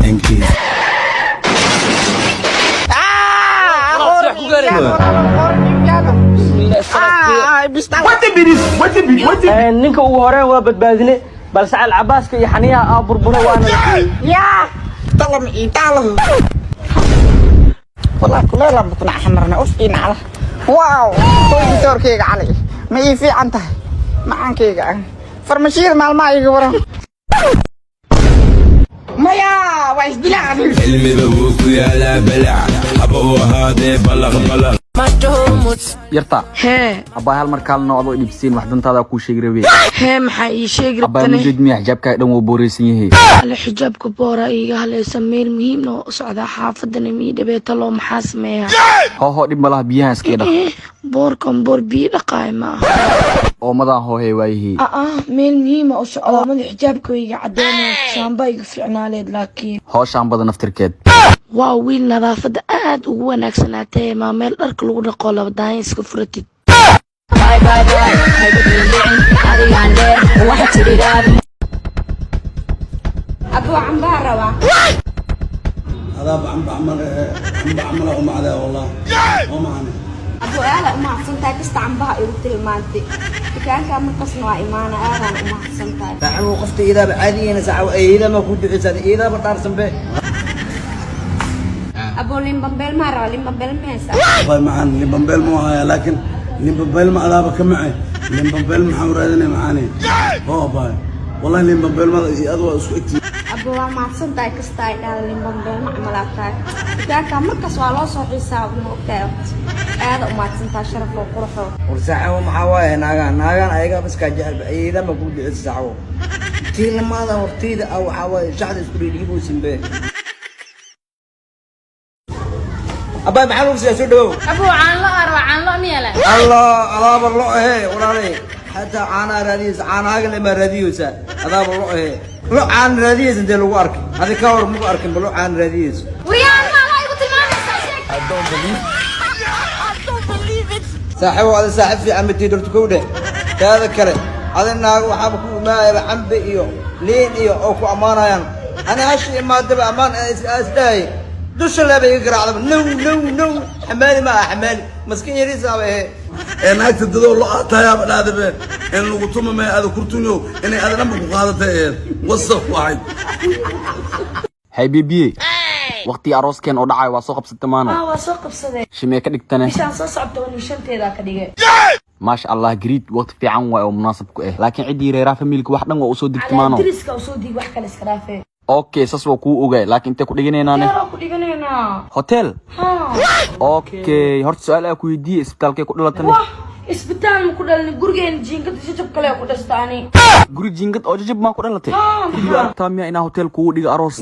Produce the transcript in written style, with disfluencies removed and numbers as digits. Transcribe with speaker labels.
Speaker 1: انجليزي.
Speaker 2: ninka ugu horeen waa badbaadine balse al cabaaska iyo xaniyaha aa burburay waana
Speaker 3: يا طلم إيطالو والله كلنا بكون حمرنا أوسكين على واو توي تركيك علي ما يفي عنته ما عنكيك فرمشير مال ما يقبره ما يا وايش بلعب
Speaker 1: علمي بابوك يا لا بلع ابو هذا بلغ
Speaker 4: yarta
Speaker 5: hee
Speaker 4: abaa hal mar kaalno adoo dhibsiin wax dantaada ku sheegi rabay
Speaker 5: hee maxaa ii sheegi
Speaker 4: abaa
Speaker 5: rabtane
Speaker 4: mujid miya xijaabka dhan wuu booreysan yahay
Speaker 5: hale xijaabka boora iga haleysa meel muhiim oo u socda xaafadana mii dhabeeta loo maxaa sameeya
Speaker 4: hoo dhib malaha biyaha iska dhaq
Speaker 5: boorkan boor biyo dhaqaay ma
Speaker 4: oo madan hoohey waayihii
Speaker 5: meel muhiim oo socda madax xijaabkayga cadeynaya shaamba iga fiicnaaleed laakiin
Speaker 4: hooshaan badan naftirkeed
Speaker 5: waa wiil nadaafada aad ugu wanaagsanaatay ma meel dharka lagu dhaqo laba daayin iska furatid
Speaker 6: أبو عمبار روا
Speaker 1: هذا بعمل ومع ذا والله ومعنا
Speaker 6: أبو آلا أم حسنتاي كست عمبار يقول المادي كان كامل قصنا إيمانا آلا أم حسنتاي
Speaker 2: تعالوا قفتي إذا بعدي أنا ساعة إذا ما كنت عسل إذا بطار سنبه
Speaker 6: أبو لمبمبل ما روا لمبمبل ميسا
Speaker 1: والله معنا لمبمبل مو هاي لكن لمبمبل ما أذابك معي لمبمبل محاورة معاني هو باي والله لمبمبل ما أضوى سويتي
Speaker 6: أبو أم حسنتاي كستاي على لمبمبل مع ملاكاي كان كامل قصوا الله صحيح حساب مؤكد هذا أم حسنتاي شرف وقرفه
Speaker 2: ورساعة محاوية ناقان أيقا بس كجهل إذا ما كنت عسل تي لما هذا وقتي أو حاوي شحد يسكري يجيبوا سنبه أبا معلوم سيسودو
Speaker 6: أبو عن لا أروى عن لا ميلا
Speaker 2: الله بالله هي وراني حتى عنا راديوس عنا هاجل ما راديوس هذا بالله هي لو عن راديوس انت لو ارك هذا كور مو ارك بلو عن راديوس
Speaker 6: ويان ما لا يقول
Speaker 2: صاحب هذا صاحب في عم تيدر تكوده هذا كره هذا الناق وحابكو ما عم بيو لين ايو او كو امانيان انا هالشيء ما دبا امان اسداي دوش لا بيقرا على نو حمالي ما حمالي مسكين يريسا وهي
Speaker 1: أنا أكتب دول الله تايا هذا به إن لو قلت ما هذا كرتونيو إن هذا لما قاعدة وصف واحد
Speaker 4: hay bibi waqti aroosken oo dhacay waa soo qabsatay maano
Speaker 5: waa soo qabsaday
Speaker 4: shimee ka dhigtane
Speaker 5: bishaan soo socdo in shanteeda ka dhigay
Speaker 4: maasha Allah grid waqti fiican waa oo munaasab ku ah laakiin cidii reeraa familka wax dhan waa u soo digtay maano
Speaker 5: diriska u soo dig wax kale iska dhaafay
Speaker 4: okay sas waa ku ogaay laakiin intee ku dhiganaynaane
Speaker 5: ku dhiganayna
Speaker 4: hotel
Speaker 5: ha
Speaker 4: okay horta su'aal ay ku weydiiyay isbitaalkay ku dhalatay
Speaker 5: isbitaal ma ku dhalin gurigeen jiingad jajab kale ku dhastaani
Speaker 4: guri jiingad oo jajab ma ku dhalatay taamiya ina hotel ku dhiga aroos